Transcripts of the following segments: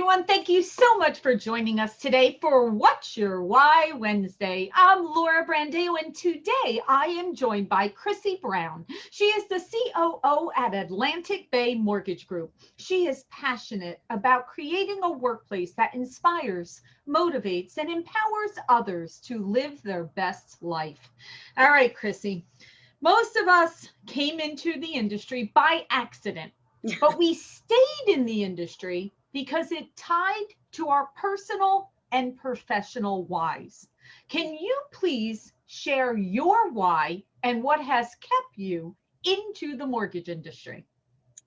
everyone. Thank you so much for joining us today for What's Your Why Wednesday. I'm Laura Brandeo, and today I am joined by Chrissy Brown. She is the COO at Atlantic Bay Mortgage Group. She is passionate about creating a workplace that inspires, motivates, and empowers others to live their best life. All right, Chrissy. Most of us came into the industry by accident, but we stayed in the industry because it tied to our personal and professional whys. Can you please share your why and what has kept you into the mortgage industry?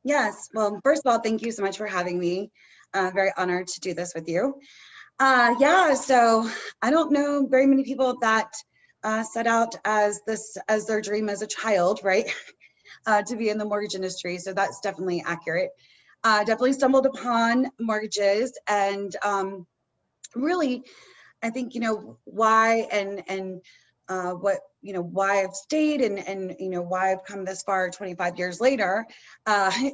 Yes. Well, first of all, thank you so much for having me. Very honored to do this with you. So I don't know very many people that set out as their dream as a child, right? To be in the mortgage industry. So that's definitely accurate. Definitely stumbled upon mortgages, and really, I think why and what why I've stayed and why I've come this far 25 years later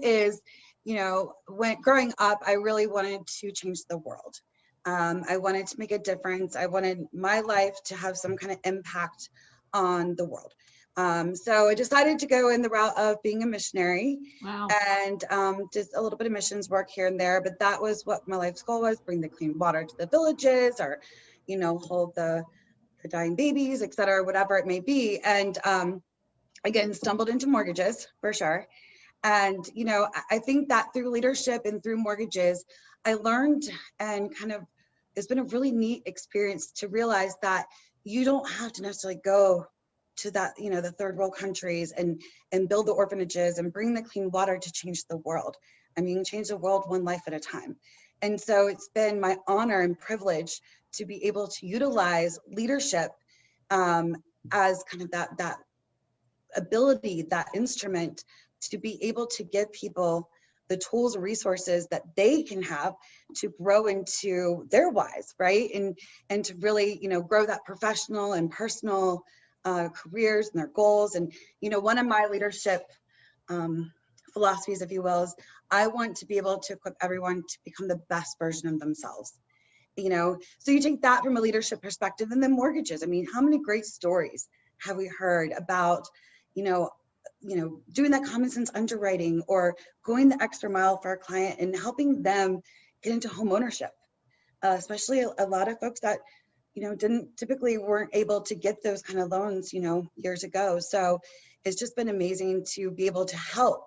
is when growing up I really wanted to change the world. I wanted to make a difference. I wanted my life to have some kind of impact on the world. So I decided to go in the route of being a missionary. Wow. And just a little bit of missions work here and there, but that was what my life's goal was: bring the clean water to the villages, or hold the dying babies, et cetera, whatever it may be. And again, stumbled into mortgages for sure. And I think that through leadership and through mortgages, I learned, and kind of it's been a really neat experience to realize that you don't have to necessarily go to that, the third world countries and build the orphanages and bring the clean water to change the world. I mean, change the world one life at a time. And so it's been my honor and privilege to be able to utilize leadership as kind of that ability, that instrument to be able to give people the tools and resources that they can have to grow into their whys, right? And to really, grow that professional and personal careers and their goals. And one of my leadership philosophies, if you will, is I want to be able to equip everyone to become the best version of themselves. So you take that from a leadership perspective. And then mortgages, I mean, how many great stories have we heard about doing that common sense underwriting, or going the extra mile for our client and helping them get into home ownership, especially a lot of folks that weren't able to get those kind of loans, years ago. So it's just been amazing to be able to help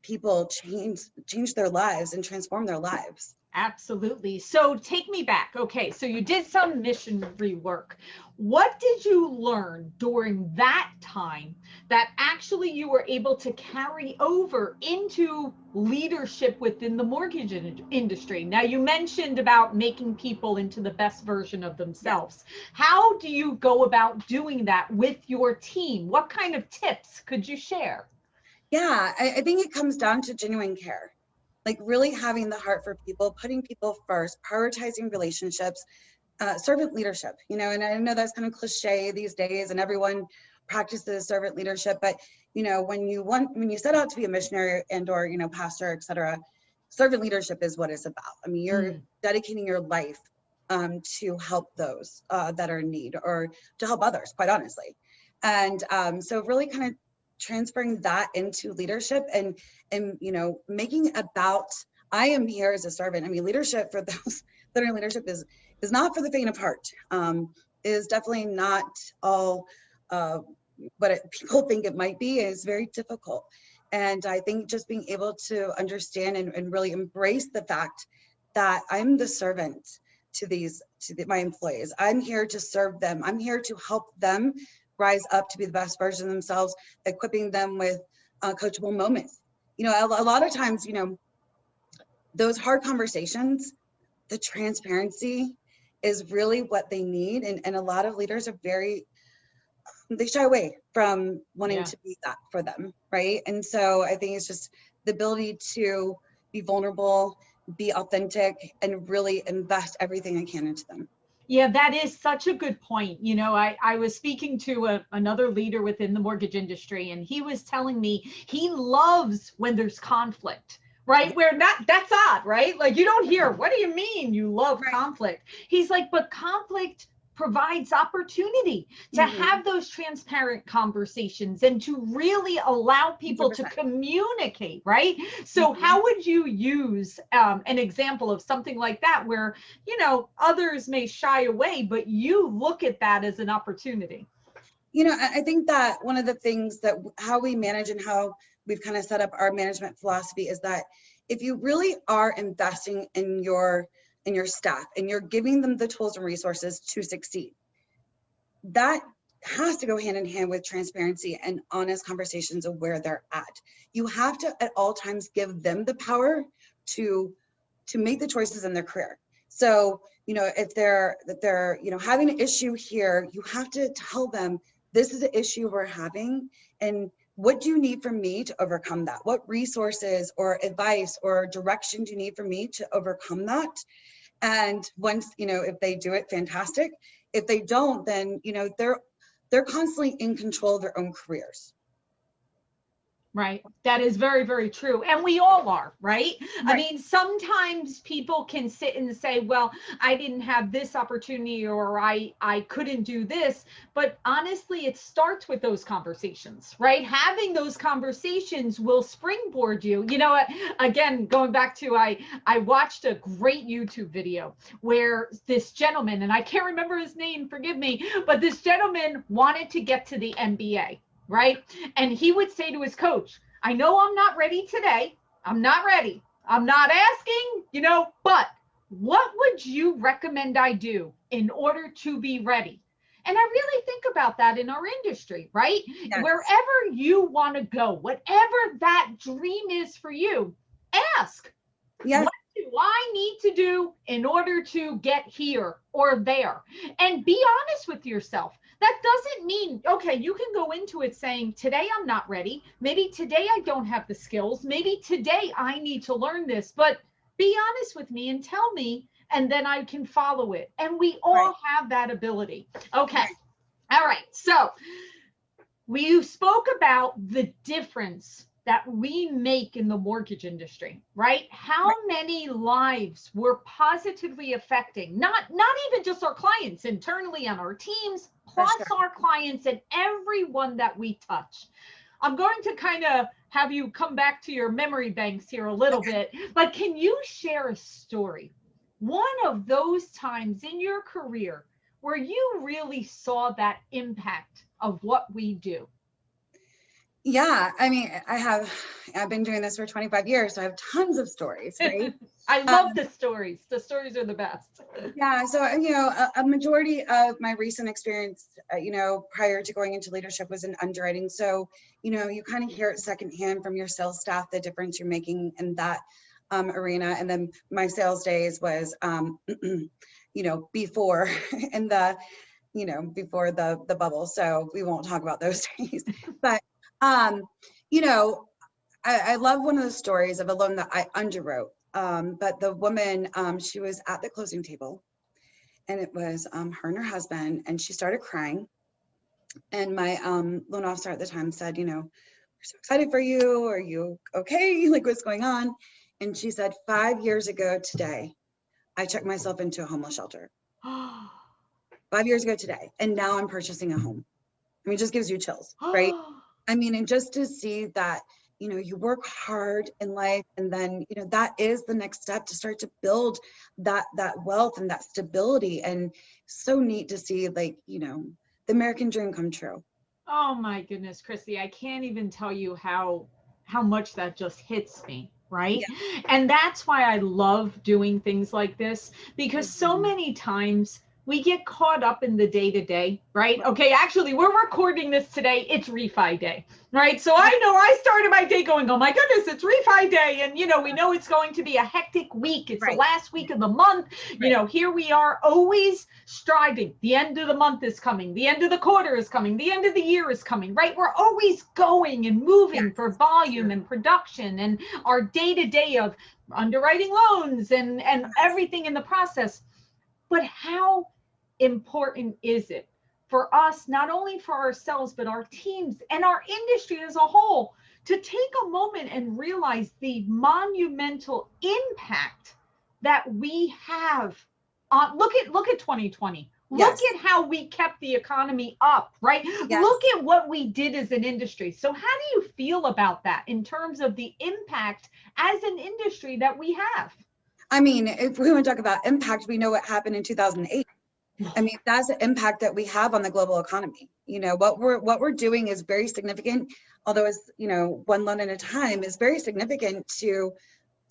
people change their lives and transform their lives. Absolutely. So take me back. Okay, so you did some missionary work. What did you learn during that time that actually you were able to carry over into leadership within the mortgage industry? Now, you mentioned about making people into the best version of themselves. How do you go about doing that with your team? What kind of tips could you share? Yeah, I think it comes down to genuine care. Like really having the heart for people, putting people first, prioritizing relationships, servant leadership, and I know that's kind of cliche these days and everyone practices servant leadership, but when you set out to be a missionary and or pastor, et cetera, servant leadership is what it's about. I mean, you're dedicating your life to help those that are in need, or to help others, quite honestly. And so really kind of transferring that into leadership and making about, I am here as a servant. I mean, leadership, for those that are in leadership, is not for the faint of heart. Is definitely not all what people think it might be. Is very difficult. And I think just being able to understand and really embrace the fact that I'm the servant to my employees. I'm here to serve them. I'm here to help them rise up to be the best version of themselves, equipping them with coachable moments. A lot of times, those hard conversations, the transparency is really what they need. And a lot of leaders are they shy away from wanting to be that for them, right? And so I think it's just the ability to be vulnerable, be authentic, and really invest everything I can into them. Yeah, that is such a good point. I was speaking to another leader within the mortgage industry, and he was telling me he loves when there's conflict, right? Where that's odd, right? Like you don't hear, what do you mean you love conflict? He's like, but conflict provides opportunity to have those transparent conversations and to really allow people 100%. to communicate, right? So how would you use an example of something like that where, you know, others may shy away, but you look at that as an opportunity? You know, I think that one of the things that how we manage and how we've kind of set up our management philosophy is that if you really are investing in your staff and you're giving them the tools and resources to succeed, that has to go hand in hand with transparency and honest conversations of where they're at. You have to at all times give them the power to make the choices in their career. So, you know, if they're you know, having an issue here, you have to tell them, this is the issue we're having, and what do you need from me to overcome that? What resources or advice or direction do you need from me to overcome that? And once, you know, if they do it, fantastic. If they don't, then, you know, they're constantly in control of their own careers. Right. That is very, very true. And we all are, right? I mean, sometimes people can sit and say, well, I didn't have this opportunity, or I couldn't do this. But honestly, it starts with those conversations, right? Having those conversations will springboard you. You know, again, going back to, I watched a great YouTube video where this gentleman, and I can't remember his name, forgive me, but this gentleman wanted to get to the NBA. Right. And he would say to his coach, I know I'm not ready today. I'm not ready. I'm not asking, you know, but what would you recommend I do in order to be ready? And I really think about that in our industry, right? Yes. Wherever you want to go, whatever that dream is for you, ask. Yes. What do I need to do in order to get here or there? And be honest with yourself. That doesn't mean, okay, you can go into it saying, today I'm not ready. Maybe today I don't have the skills. Maybe today I need to learn this, but be honest with me and tell me, and then I can follow it. And we all have that ability. Okay. All right. So we spoke about the difference that we make in the mortgage industry, right? How many lives we're positively affecting, not even just our clients internally on our teams, plus our clients and everyone that we touch. I'm going to kind of have you come back to your memory banks here a little bit, but can you share a story? One of those times in your career where you really saw that impact of what we do. Yeah, I mean, I've been doing this for 25 years, so I have tons of stories, right? I love the stories. The stories are the best. Yeah, so, you know, a majority of my recent experience, you know, prior to going into leadership was in underwriting. So, you know, you kind of hear it secondhand from your sales staff, the difference you're making in that arena. And then my sales days was, you know, before in the, you know, before the bubble. So we won't talk about those days, but you know, I love one of the stories of a loan that I underwrote. But the woman, she was at the closing table, and it was her and her husband, and she started crying. And my loan officer at the time said, you know, we're so excited for you. Are you okay? Like, what's going on? And she said, 5 years ago today, I checked myself into a homeless shelter. 5 years ago today, and now I'm purchasing a home. I mean, it just gives you chills, right? I mean, and just to see that, you know, you work hard in life, and then, you know, that is the next step to start to build that wealth and that stability. And so neat to see, like, you know, the American dream come true. Oh my goodness, Chrissy, I can't even tell you how much that just hits me. Right. Yeah. And that's why I love doing things like this, because so many times we get caught up in the day-to-day, right? Okay, actually, we're recording this today. It's refi day, right? So I know I started my day going, oh my goodness, it's refi day. And, you know, we know it's going to be a hectic week. It's the last week of the month. You know, here we are always striving. The end of the month is coming. The end of the quarter is coming. The end of the year is coming, right? We're always going and moving for volume and production and our day-to-day of underwriting loans and everything in the process. But how important is it for us, not only for ourselves, but our teams and our industry as a whole, to take a moment and realize the monumental impact that we have. Look at 2020. Look Yes. at how we kept the economy up, right? Yes. Look at what we did as an industry. So how do you feel about that in terms of the impact as an industry that we have? I mean, if we want to talk about impact, we know what happened in 2008. I mean, that's the impact that we have on the global economy. You know, what we're doing is very significant, although it's, you know, one loan at a time, is very significant to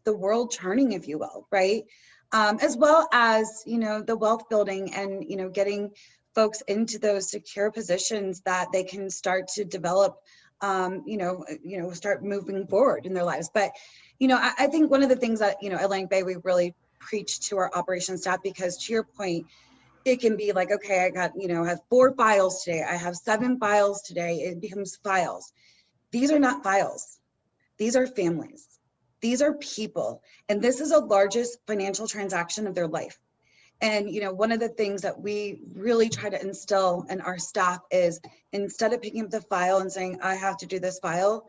the world turning, if you will, right? As well as, you know, the wealth building and, you know, getting folks into those secure positions that they can start to develop, start moving forward in their lives. But, you know, I think one of the things that, you know, Atlantic Bay, we really preach to our operations staff, because to your point, it can be like, okay, I got, you know, I have 4 files today. I have 7 files today. It becomes files. These are not files. These are families. These are people. And this is the largest financial transaction of their life. And, you know, one of the things that we really try to instill in our staff is, instead of picking up the file and saying, I have to do this file,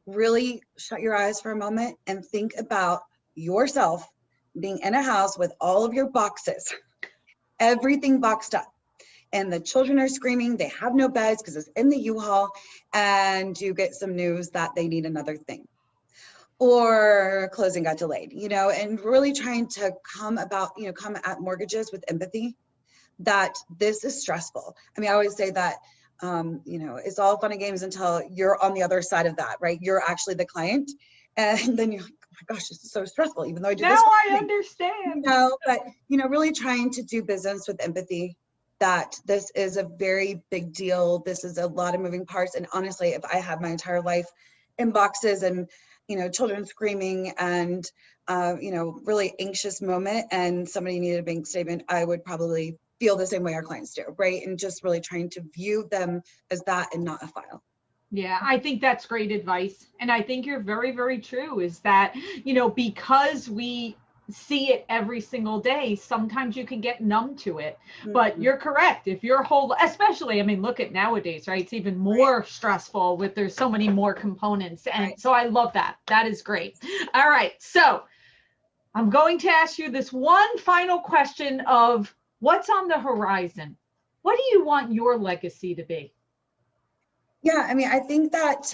really shut your eyes for a moment and think about yourself being in a house with all of your boxes, everything boxed up, and the children are screaming, they have no beds because it's in the U-Haul, and you get some news that they need another thing, or closing got delayed, you know, and really trying to come at mortgages with empathy, that this is stressful. I mean, I always say that, you know, it's all fun and games until you're on the other side of that, right? You're actually the client. And then you're like, oh my gosh, this is so stressful, even though I did this. Now I understand. You know, but, you know, really trying to do business with empathy, that this is a very big deal. This is a lot of moving parts. And honestly, if I had my entire life in boxes and, you know, children screaming and, you know, really anxious moment, and somebody needed a bank statement, I would probably feel the same way our clients do, right? And just really trying to view them as that and not a file. Yeah, I think that's great advice. And I think you're very, very true, is that, you know, because we see it every single day, sometimes you can get numb to it. But you're correct. If your whole, especially, I mean, look at nowadays, right? It's even more stressful with, there's so many more components. And so I love that. That is great. All right. So I'm going to ask you this one final question of what's on the horizon? What do you want your legacy to be? Yeah, I mean, I think that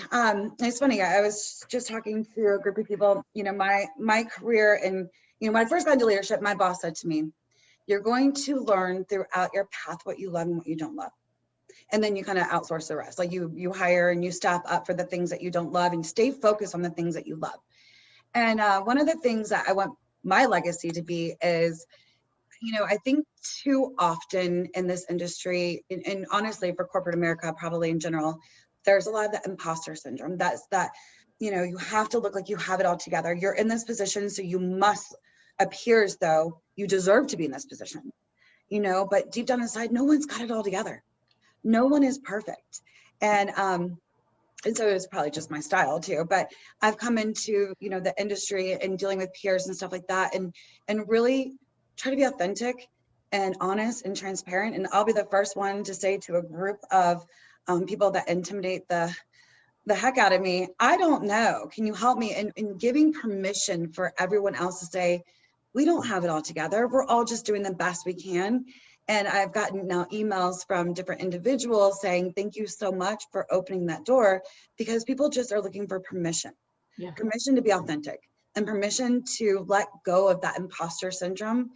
it's funny. I was just talking to a group of people, you know, my career, and, you know, when I first got into leadership, my boss said to me, you're going to learn throughout your path what you love and what you don't love. And then you kind of outsource the rest. Like you hire and you staff up for the things that you don't love and stay focused on the things that you love. And one of the things that I want my legacy to be is, you know, I think too often in this industry, and honestly for corporate America, probably in general, there's a lot of that imposter syndrome. That's that, you know, you have to look like you have it all together. You're in this position, so you must appear as though you deserve to be in this position, you know, but deep down inside, no one's got it all together. No one is perfect. And so it's probably just my style too, but I've come into, you know, the industry and dealing with peers and stuff like that, and really try to be authentic and honest and transparent. And I'll be the first one to say to a group of people that intimidate the heck out of me, I don't know, can you help me? And giving permission for everyone else to say, we don't have it all together. We're all just doing the best we can. And I've gotten now emails from different individuals saying, thank you so much for opening that door, because people just are looking for permission, permission to be authentic, and permission to let go of that imposter syndrome,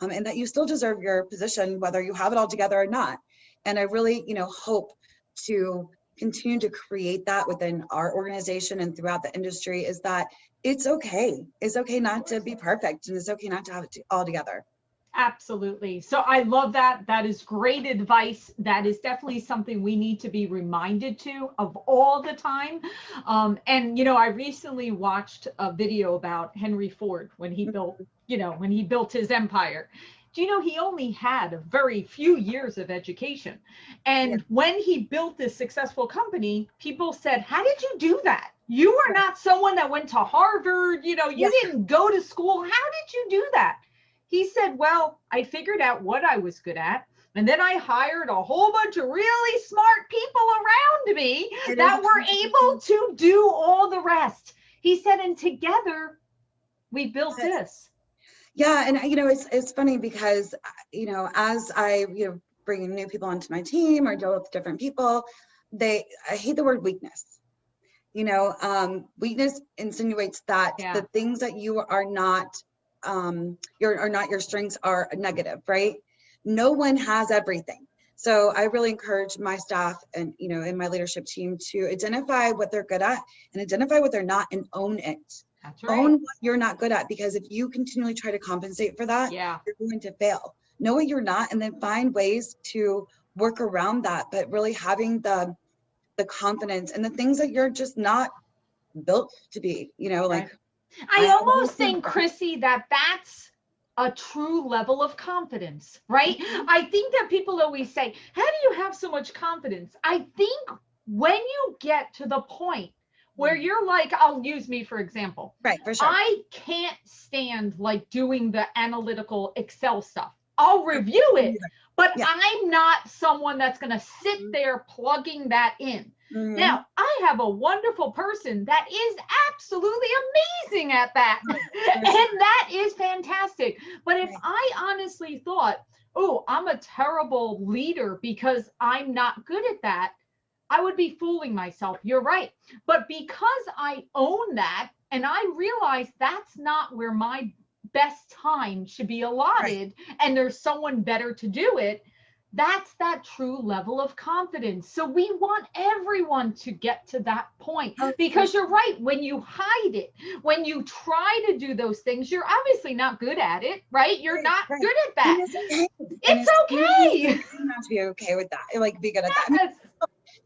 and that you still deserve your position, whether you have it all together or not. And I really, you know, hope to continue to create that within our organization and throughout the industry, is that it's okay. It's okay not to be perfect, and it's okay not to have it all together. Absolutely. So I love that. That is great advice. That is definitely something we need to be reminded to of all the time. And, you know, I recently watched a video about Henry Ford when he built, you know, when he built his empire. Do you know he only had a very few years of education? And when he built this successful company, people said, how did you do that? You are not someone that went to Harvard, you know, you didn't go to school. How did you do that? He said, well, I figured out what I was good at. And then I hired a whole bunch of really smart people around me that were able to do all the rest. He said, and together we built this. Yeah. And, it's funny because, as I, bring new people onto my team or deal with different people, I hate the word weakness. Weakness insinuates that the things that you are not, your strengths are negative, right? No one has everything. So I really encourage my staff and, in my leadership team to identify what they're good at and identify what they're not and own it. That's right. Own what you're not good at, because if you continually try to compensate for that, you're going to fail. Know what you're not, and then find ways to work around that, but really having the confidence and the things that you're just not built to be, I almost think, Chrissy, that's a true level of confidence, right? I think that people always say, how do you have so much confidence? I think when you get to the point where you're like, I'll use me for example. Right, for sure. I can't stand like doing the analytical Excel stuff. I'll review it, but I'm not someone that's going to sit there plugging that in. Now, I have a wonderful person that is absolutely amazing at that. And that is fantastic. But if I honestly thought, oh, I'm a terrible leader because I'm not good at that, I would be fooling myself. You're right. But because I own that and I realize that's not where my best time should be allotted, and there's someone better to do it, that's that true level of confidence. So we want everyone to get to that point, because you're right. When you hide it, when you try to do those things, you're obviously not good at it, right? You're not good at that. It's okay. You have to be okay with that. Like, be good at that.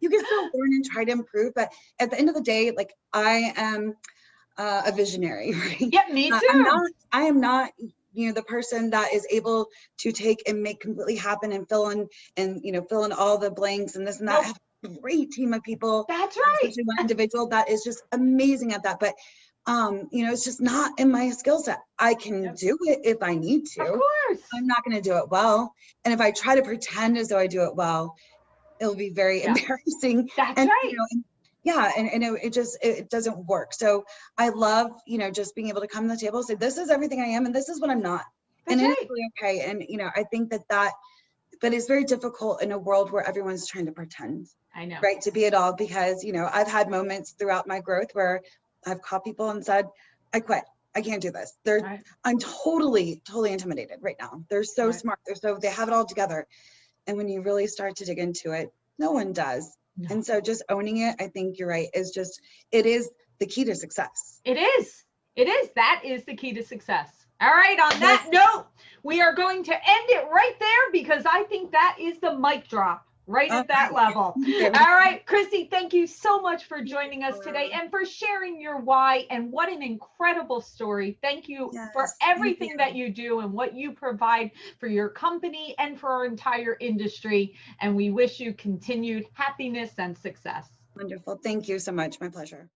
You can still learn and try to improve, but at the end of the day, like, I am a visionary, right? Yeah, me too. I am not, the person that is able to take and make completely happen and fill in all the blanks and this and that. I have a great team of people. That's right. Especially one individual that is just amazing at that. But it's just not in my skill set. I can do it if I need to. Of course. I'm not going to do it well. And if I try to pretend as though I do it well, it'll be very embarrassing. That's right. It doesn't work. So I love, just being able to come to the table and say, this is everything I am and this is what I'm not. That's and it's really okay. And, I think but it's very difficult in a world where everyone's trying to pretend. I know. Right. To be it all, because, I've had moments throughout my growth where I've called people and said, I quit. I can't do this. I'm totally intimidated right now. They're so smart. They have it all together. And when you really start to dig into it, no one does. No. And so just owning it, I think you're right, it is the key to success. It is. That is the key to success. All right. On that note, we are going to end it right there, because I think that is the mic drop right at that level. All right, Chrissy, thank you so much for joining us today and for sharing your why, and what an incredible story. Thank you for everything that you do and what you provide for your company and for our entire industry. And we wish you continued happiness and success. Wonderful. Thank you so much. My pleasure.